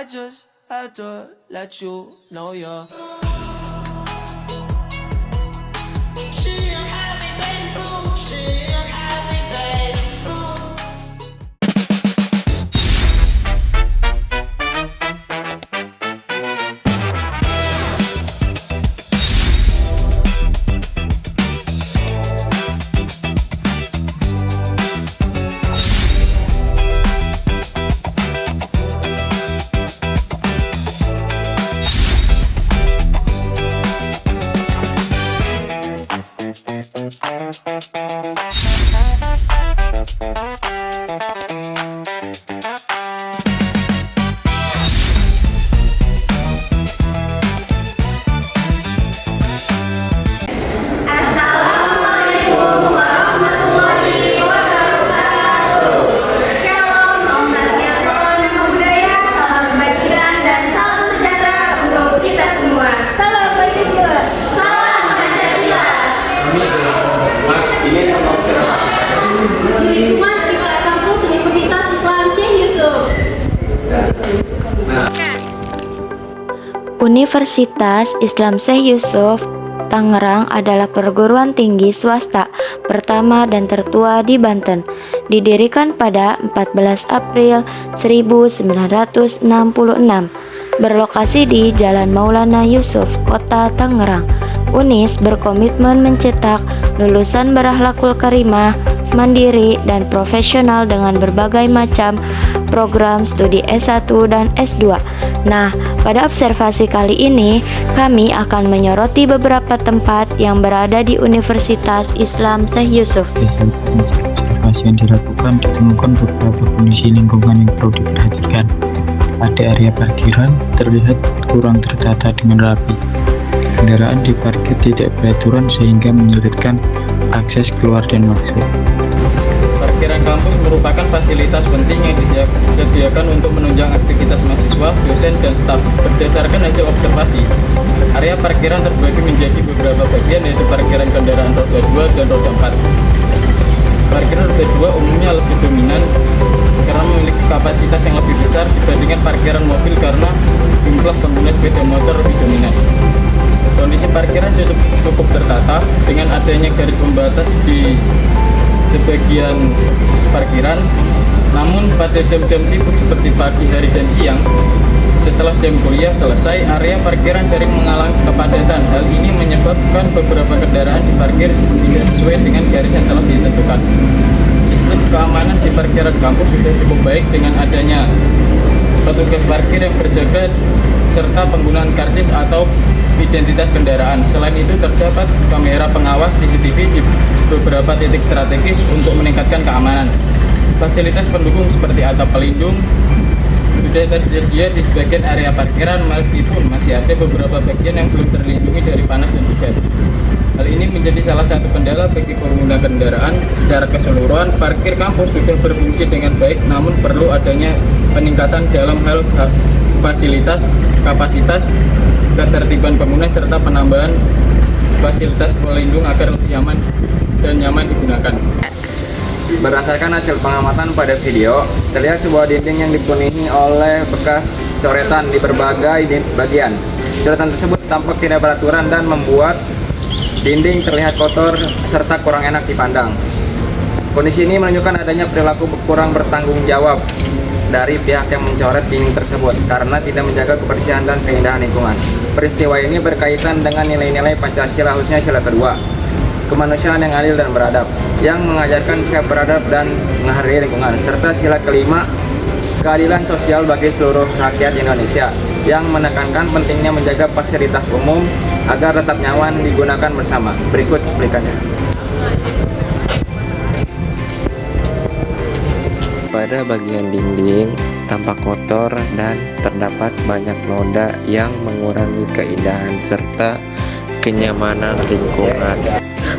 I just had to let you know you're. Universitas Islam Syekh Yusuf Tangerang adalah perguruan tinggi swasta pertama dan tertua di Banten. Didirikan pada 14 April 1966, berlokasi di Jalan Maulana Yusuf, Kota Tangerang. UNIS berkomitmen mencetak lulusan berakhlakul karimah, mandiri, dan profesional dengan berbagai macam program studi S1 dan S2. Nah, pada observasi kali ini, kami akan menyoroti beberapa tempat yang berada di Universitas Islam Syekh Yusuf. Berdasarkan observasi yang dilakukan, ditemukan beberapa kondisi lingkungan yang perlu diperhatikan. Pada area parkiran, terlihat kurang tertata dengan rapi. Kendaraan diparkir tidak beraturan sehingga menyulitkan akses keluar dan masuk. Parkiran kampus merupakan fasilitas penting yang disediakan untuk menunjang aktivitas mahasiswa, dosen, dan staf. Berdasarkan hasil observasi, area parkiran terbagi menjadi beberapa bagian, yaitu parkiran kendaraan roda 2 dan roda 4. Parkiran roda 2 umumnya lebih dominan karena memiliki kapasitas yang lebih besar dibandingkan parkiran mobil karena jumlah pengguna sepeda motor lebih dominan. Kondisi parkiran cukup tertata dengan adanya garis pembatas di sebagian parkiran. Namun pada jam-jam sibuk seperti pagi hari dan siang, setelah jam kuliah selesai, area parkiran sering mengalami kepadatan. Hal ini menyebabkan beberapa kendaraan diparkir tidak sesuai dengan garis yang telah ditentukan. Sistem keamanan di parkiran kampus sudah cukup baik dengan adanya petugas parkir yang berjaga serta penggunaan karcis atau identitas kendaraan. Selain itu, terdapat kamera pengawas CCTV di beberapa titik strategis untuk meningkatkan keamanan. Fasilitas pendukung seperti atap pelindung sudah tersedia di sebagian area parkiran, meskipun masih ada beberapa bagian yang belum terlindungi dari panas dan hujan. Hal ini menjadi salah satu kendala bagi pengguna kendaraan. Secara keseluruhan, parkir kampus sudah berfungsi dengan baik, namun perlu adanya peningkatan dalam hal fasilitas, kapasitas, ketertiban pengguna, serta penambahan fasilitas pelindung agar lebih aman dan nyaman digunakan. Berdasarkan hasil pengamatan pada video, terlihat sebuah dinding yang dipenuhi oleh bekas coretan di berbagai bagian. Coretan tersebut tampak tidak beraturan dan membuat dinding terlihat kotor serta kurang enak dipandang. Kondisi ini menunjukkan adanya perilaku kurang bertanggung jawab dari pihak yang mencoret dinding tersebut karena tidak menjaga kebersihan dan keindahan lingkungan. Peristiwa ini berkaitan dengan nilai-nilai Pancasila, khususnya sila kedua, kemanusiaan yang adil dan beradab, yang mengajarkan sikap beradab dan menghargai lingkungan, serta sila kelima, keadilan sosial bagi seluruh rakyat Indonesia, yang menekankan pentingnya menjaga fasilitas umum agar tetap nyaman digunakan bersama. Berikut cuplikannya. Pada bagian dinding tampak kotor dan terdapat banyak noda yang mengurangi keindahan serta kenyamanan lingkungan.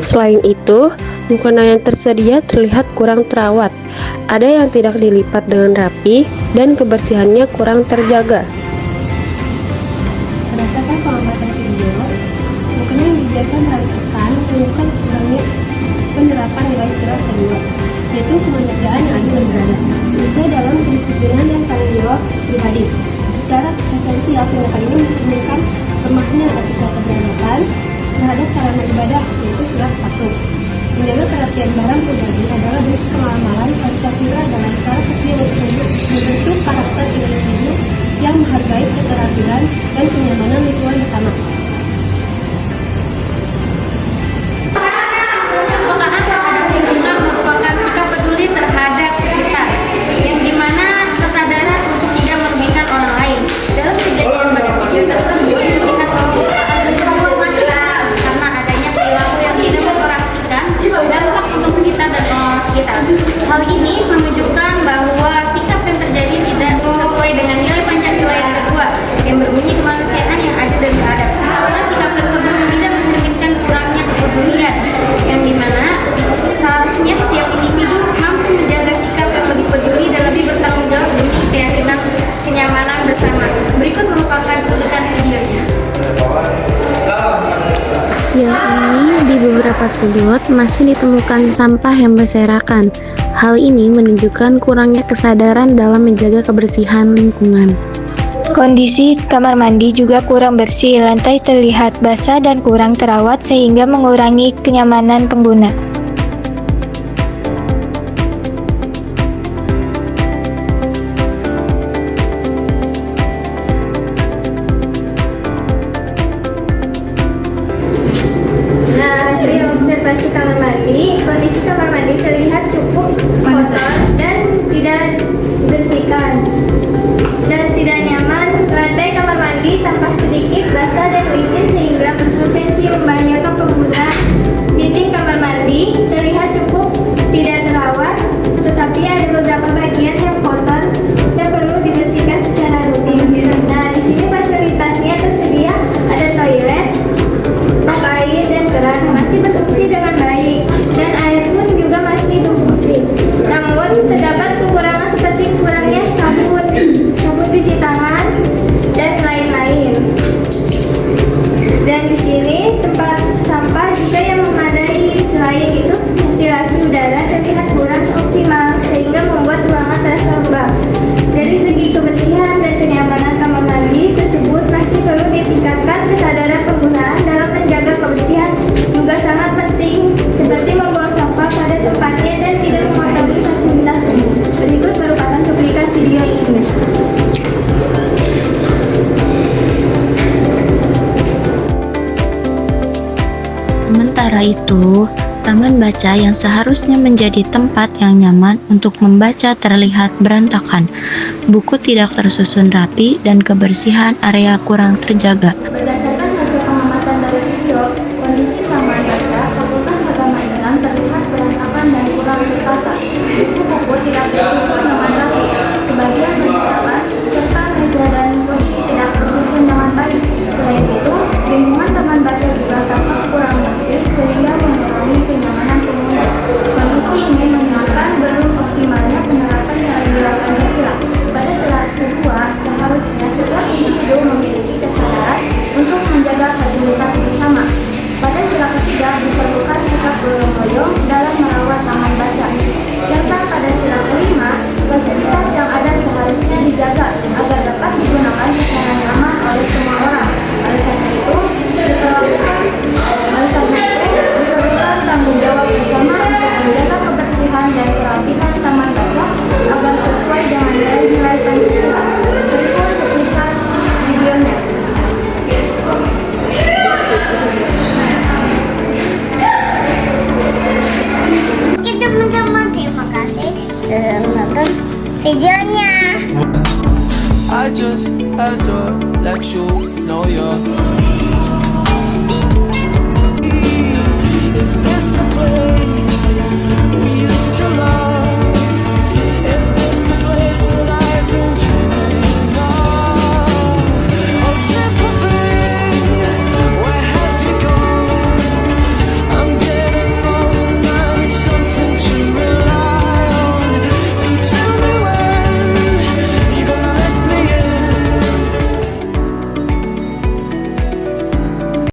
Selain itu, mukena yang tersedia terlihat kurang terawat. Ada yang tidak dilipat dengan rapi dan kebersihannya kurang terjaga. Berdasarkan pengamatan video, mukena yang dibiarkan berantakan menunjukkan kurangnya penerapan nilai sila kedua, yaitu kemanusiaan yang adil dan beradab, sesuai dalam kedisiplinan dan tanggung jawab pribadi. secara esensial tindakan ini mencerminkan lemahnya etika keberagaman terhadap sarana ibadah, yaitu sila 1. Menjaga kerapian barang pribadi adalah bentuk pengamalan Pancasila dalam skala kecil untuk membentuk karakter individu yang menghargai keteraturan dan kenyamanan lingkungan bersama. Penggunaan terhadap lingkungan merupakan sikap peduli terhadap sekitar, yang dimana kesadaran untuk tidak merugikan orang lain. Dalam kejadian pada video tersebut terlihat bahwa ada sebuah masalah karena adanya perilaku yang tidak memperhatikan dampak untuk sekitar dan orang sekitar. Hal ini menunjukkan bahwa sikap yang terjadi tidak sesuai dengan nilai Pancasila yang kedua, yang berbunyi kemanusiaan yang adil dan beradab. Karena sikap tersebut tidak mencerminkan kurangnya kepedulian, yang dimana seharusnya setiap individu mampu menjaga sikap yang lebih peduli dan lebih bertanggung jawab demi keyakinan kenyamanan bersama. Berikut merupakan cuplikan videonya. Yang ini di beberapa sudut masih ditemukan sampah yang berserakan. Hal ini menunjukkan kurangnya kesadaran dalam menjaga kebersihan lingkungan. Kondisi kamar mandi juga kurang bersih, lantai terlihat basah dan kurang terawat sehingga mengurangi kenyamanan pengguna. Nah, dari observasi kamar mandi, kondisi kamar mandi terlihat cukup kotor dan tidak dibersihkan dan tidak nyaman. Lantai kamar mandi tampak sedikit basah dan licin sehingga berpotensi membahayakan pengguna. Dinding kamar mandi terlihat cukup tidak terawat, tetapi ada beberapa bagian yang kotor dan perlu dibersihkan secara rutin. Nah, di sini fasilitasnya tersedia ada toilet, tap air dan keran masih berfungsi dengan baik, dan air pun juga masih berfungsi. Namun terdapat kekurangan seperti kurangnya sabun cuci tangan dan lain-lain. Dan di sini tempat sampah juga yang memadai. Selain itu, ventilasi udara terlihat kurang optimal sehingga membuat ruangan terasa lembab. Dari segi kebersihan dan kenyamanan kamar mandi tersebut masih perlu ditingkatkan. Kesadaran penggunaan dalam menjaga kebersihan juga sangat penting, seperti membawa sampah pada tempatnya dan tidak mengotori fasilitas umum. Berikut merupakan cuplikan video ini. Sementara itu, taman baca yang seharusnya menjadi tempat yang nyaman untuk membaca terlihat berantakan. Buku tidak tersusun rapi dan kebersihan area kurang terjaga. Berdasarkan hasil pengamatan dari video, kondisi taman baca Fakultas Agama Islam terlihat berantakan dan kurang tertata. Buku-buku tidak tersusun dengan rapi, sebagian berserakan, serta meja dan kursi tidak tersusun dengan baik. Selain itu, lingkungan taman baca juga tampak kurang bersih sehingga mengurangi kenyamanan pengguna. Kondisi ini menunjukkan belum optimalnya penerapan nilai-nilai Pancasila. Pada sila kedua, seharusnya setiap individu memiliki kesadaran untuk menjaga fasilitas bersama. Pada sila ketiga, diperlukan sikap gotong royong dalam merawat taman baca. Serta pada sila kelima, fasilitas yang ada seharusnya dijaga agar dapat digunakan secara nyaman oleh semua orang. Oleh karena itu, diperlukan tanggung jawab bersama untuk menjaga kebersihan dan kerapihan taman baca agar sesuai dengan nilai-nilai Pancasila. Berikut cuplikan videonya. Oke teman-teman, terima kasih sudah menonton videonya. I just had to let you know you're. Is this the way?